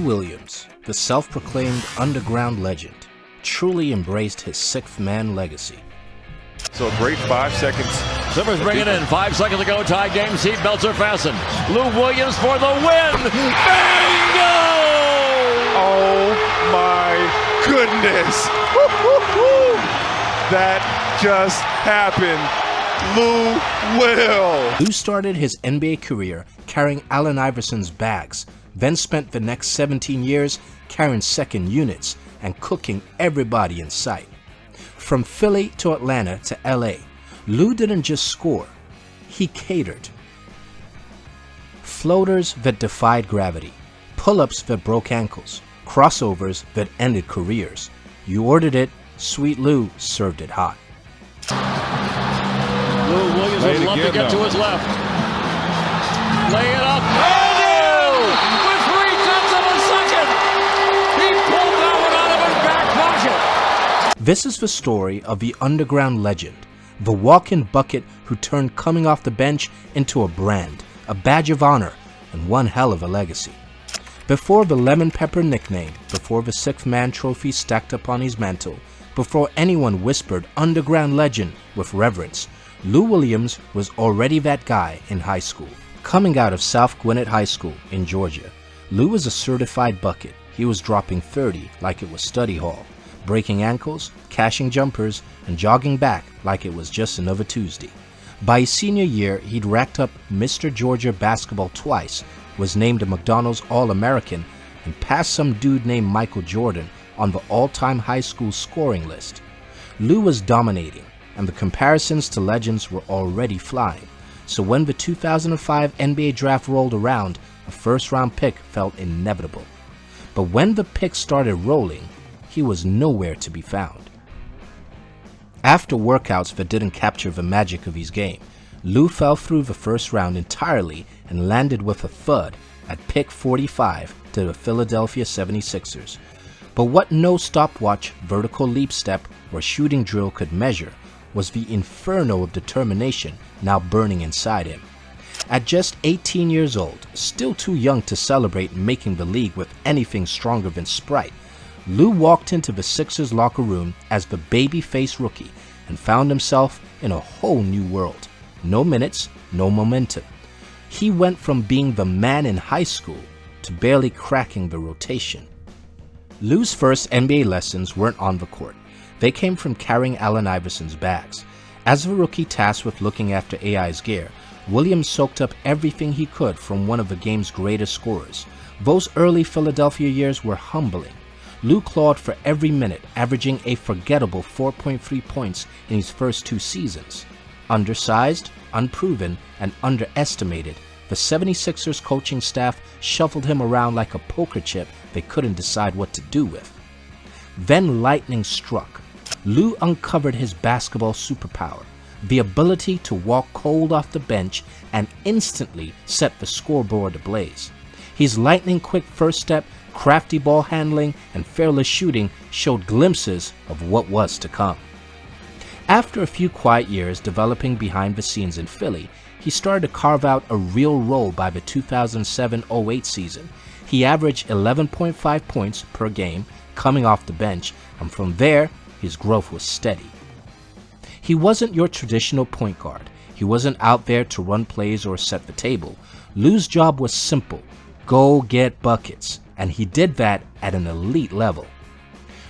Williams, the self-proclaimed underground legend, truly embraced his sixth-man legacy. So a great 5 seconds. Simmons bring it in. 5 seconds to go. Tie game. Seatbelts are fastened. Lou Williams for the win. Bingo! Oh my goodness. That just happened. Lou Will. Lou started his NBA career carrying Allen Iverson's bags, then spent the next 17 years carrying second units and cooking everybody in sight. From Philly to Atlanta to LA, Lou didn't just score, he catered. Floaters that defied gravity, pull-ups that broke ankles, crossovers that ended careers. You ordered it, Sweet Lou served it hot. Lou Williams would love to get to his left. Lay it up. Oh! With 3/10 of a second! He pulled that one out of his back pocket. This is the story of the underground legend, the walk-in bucket who turned coming off the bench into a brand, a badge of honor, and one hell of a legacy. Before the lemon pepper nickname, before the sixth-man trophy stacked up on his mantle, before anyone whispered underground legend with reverence, Lou Williams was already that guy in high school. Coming out of South Gwinnett High School in Georgia, Lou was a certified bucket. He was dropping 30 like it was study hall, breaking ankles, cashing jumpers, and jogging back like it was just another Tuesday. By his senior year, he'd racked up Mr. Georgia basketball twice, was named a McDonald's All-American, and passed some dude named Michael Jordan on the all-time high school scoring list. Lou was dominating, and the comparisons to legends were already flying. So when the 2005 NBA draft rolled around, a first-round pick felt inevitable. But when the picks started rolling, he was nowhere to be found. After workouts that didn't capture the magic of his game, Lou fell through the first round entirely and landed with a thud at pick 45 to the Philadelphia 76ers. But what no stopwatch, vertical leap step, or shooting drill could measure was the inferno of determination now burning inside him. At just 18 years old, still too young to celebrate making the league with anything stronger than Sprite, Lou walked into the Sixers locker room as the baby-faced rookie and found himself in a whole new world. No minutes, no momentum. He went from being the man in high school to barely cracking the rotation. Lou's first NBA lessons weren't on the court. They came from carrying Allen Iverson's bags. As a rookie tasked with looking after AI's gear, Williams soaked up everything he could from one of the game's greatest scorers. Those early Philadelphia years were humbling. Lou clawed for every minute, averaging a forgettable 4.3 points in his first 2 seasons. Undersized, unproven, and underestimated, the 76ers coaching staff shuffled him around like a poker chip they couldn't decide what to do with. Then lightning struck. Lou uncovered his basketball superpower, the ability to walk cold off the bench and instantly set the scoreboard ablaze. His lightning-quick first step, crafty ball handling, and fearless shooting showed glimpses of what was to come. After a few quiet years developing behind the scenes in Philly, he started to carve out a real role by the 2007-08 season. He averaged 11.5 points per game coming off the bench, and from there, his growth was steady. He wasn't your traditional point guard. He wasn't out there to run plays or set the table. Lou's job was simple: go get buckets, and he did that at an elite level.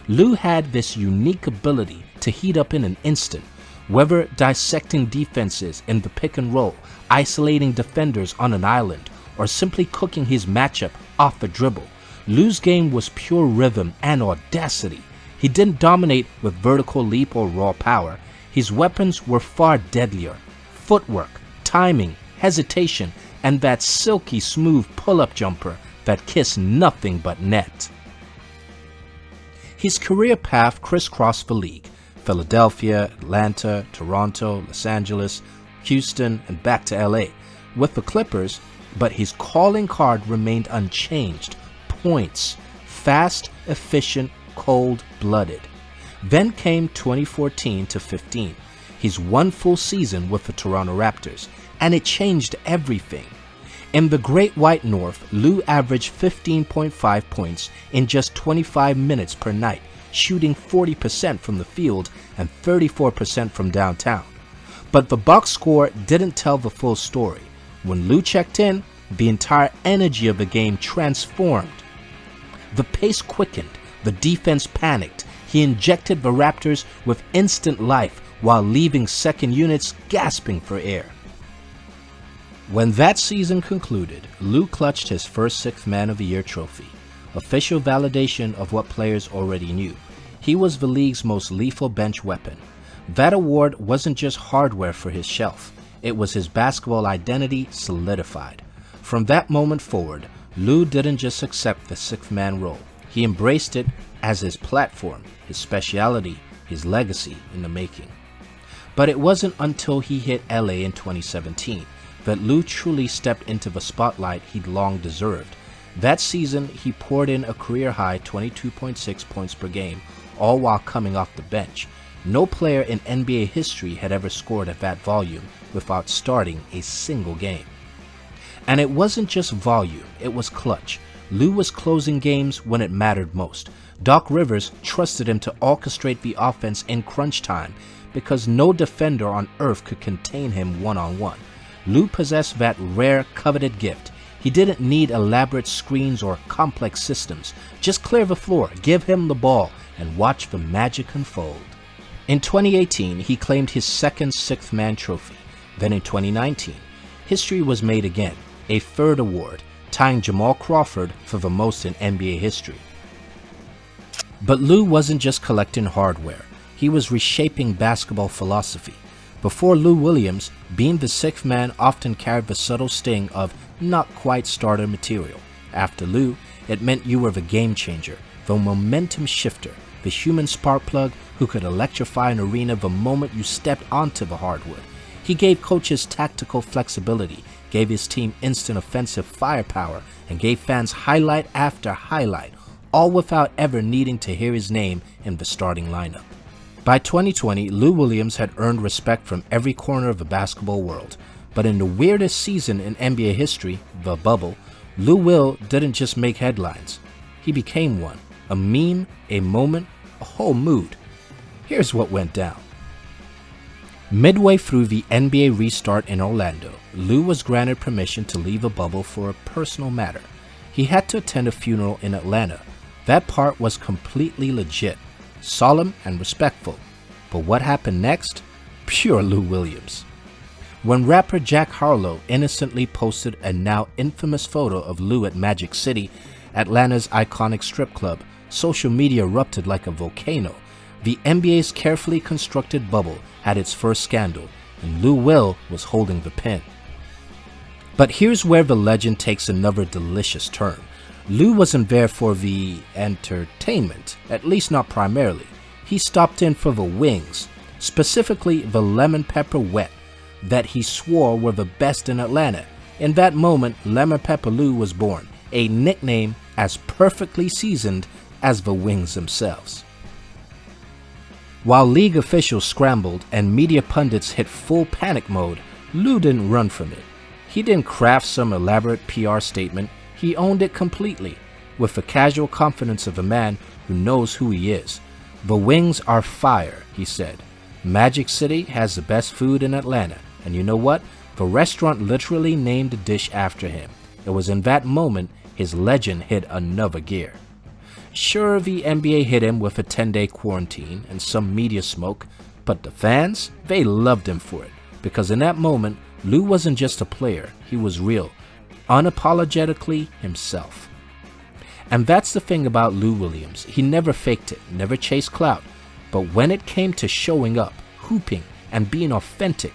Lou had this unique ability to heat up in an instant, whether dissecting defenses in the pick and roll, isolating defenders on an island, or simply cooking his matchup off the dribble. Lou's game was pure rhythm and audacity. He didn't dominate with vertical leap or raw power. His weapons were far deadlier: footwork, timing, hesitation, and that silky smooth pull-up jumper that kissed nothing but net. His career path crisscrossed the league: Philadelphia, Atlanta, Toronto, Los Angeles, Houston, and back to LA with the Clippers, but his calling card remained unchanged: points. Fast, efficient, cold-blooded. Then came 2014 to 15, his one full season with the Toronto Raptors, and it changed everything. In the Great White North, Lou averaged 15.5 points in just 25 minutes per night, shooting 40% from the field and 34% from downtown. But the box score didn't tell the full story. When Lou checked in, the entire energy of the game transformed. The pace quickened, the defense panicked. He injected the Raptors with instant life while leaving second units gasping for air. When that season concluded, Lou clutched his first Sixth Man of the Year trophy, official validation of what players already knew. He was the league's most lethal bench weapon. That award wasn't just hardware for his shelf, it was his basketball identity solidified. From that moment forward, Lou didn't just accept the sixth man role, he embraced it as his platform, his speciality, his legacy in the making. But it wasn't until he hit LA in 2017 that Lou truly stepped into the spotlight he'd long deserved. That season, he poured in a career-high 22.6 points per game, all while coming off the bench. No player in NBA history had ever scored at that volume without starting a single game. And it wasn't just volume, it was clutch. Lou was closing games when it mattered most. Doc Rivers trusted him to orchestrate the offense in crunch time because no defender on earth could contain him one-on-one. Lou possessed that rare, coveted gift. He didn't need elaborate screens or complex systems. Just clear the floor, give him the ball, and watch the magic unfold. In 2018, he claimed his second Sixth Man trophy. Then in 2019, history was made again, a third award, tying Jamal Crawford for the most in NBA history. But Lou wasn't just collecting hardware. He was reshaping basketball philosophy. Before Lou Williams, being the sixth man often carried the subtle sting of not quite starter material. After Lou, it meant you were the game changer, the momentum shifter, the human spark plug who could electrify an arena the moment you stepped onto the hardwood. He gave coaches tactical flexibility, gave his team instant offensive firepower, and gave fans highlight after highlight, all without ever needing to hear his name in the starting lineup. By 2020, Lou Williams had earned respect from every corner of the basketball world. But in the weirdest season in NBA history, the bubble, Lou Will didn't just make headlines. He became one. A meme, a moment, a whole mood. Here's what went down. Midway through the NBA restart in Orlando, Lou was granted permission to leave a bubble for a personal matter. He had to attend a funeral in Atlanta. That part was completely legit, solemn and respectful. But what happened next? Pure Lou Williams. When rapper Jack Harlow innocently posted a now infamous photo of Lou at Magic City, Atlanta's iconic strip club, social media erupted like a volcano. The NBA's carefully constructed bubble had its first scandal, and Lou Will was holding the pen. But here's where the legend takes another delicious turn. Lou wasn't there for the entertainment, at least not primarily. He stopped in for the wings, specifically the lemon pepper wet that he swore were the best in Atlanta. In that moment, Lemon Pepper Lou was born, a nickname as perfectly seasoned as the wings themselves. While league officials scrambled and media pundits hit full panic mode, Lou didn't run from it. He didn't craft some elaborate PR statement. He owned it completely, with the casual confidence of a man who knows who he is. "The wings are fire," he said. "Magic City has the best food in Atlanta, and you know what? The restaurant literally named a dish after him." It was in that moment his legend hit another gear. Sure, the NBA hit him with a 10-day quarantine and some media smoke, but the fans, they loved him for it, because in that moment, Lou wasn't just a player, he was real, unapologetically himself. And that's the thing about Lou Williams. He never faked it, never chased clout. But when it came to showing up, hooping, and being authentic,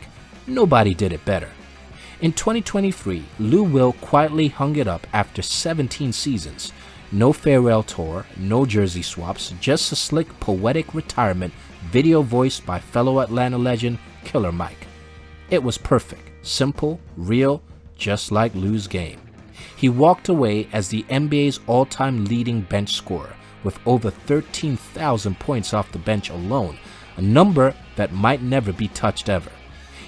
nobody did it better. In 2023, Lou Will quietly hung it up after 17 seasons. No farewell tour, no jersey swaps, just a slick, poetic retirement, video voiced by fellow Atlanta legend Killer Mike. It was perfect, simple, real, just like Lou's game. He walked away as the NBA's all-time leading bench scorer, with over 13,000 points off the bench alone, a number that might never be touched ever.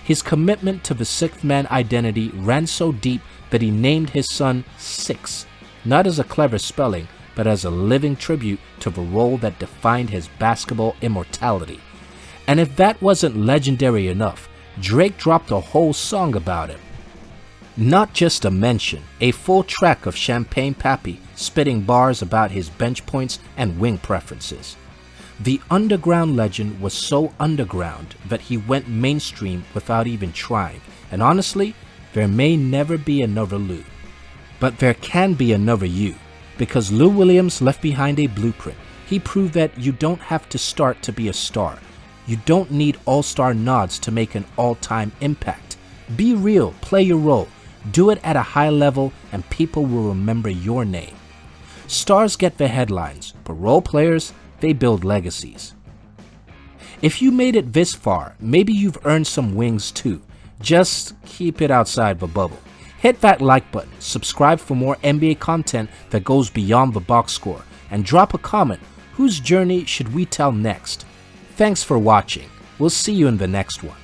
His commitment to the sixth man identity ran so deep that he named his son Six, not as a clever spelling, but as a living tribute to the role that defined his basketball immortality. And if that wasn't legendary enough, Drake dropped a whole song about him. Not just a mention, a full track of Champagne Pappy spitting bars about his bench points and wing preferences. The underground legend was so underground that he went mainstream without even trying, and honestly, there may never be another Lou. But there can be another you, because Lou Williams left behind a blueprint. He proved that you don't have to start to be a star. You don't need all-star nods to make an all-time impact. Be real, play your role, do it at a high level, and people will remember your name. Stars get the headlines, but role players, they build legacies. If you made it this far, maybe you've earned some wings too. Just keep it outside the bubble. Hit that like button, subscribe for more NBA content that goes beyond the box score, and drop a comment. Whose journey should we tell next? Thanks for watching. We'll see you in the next one.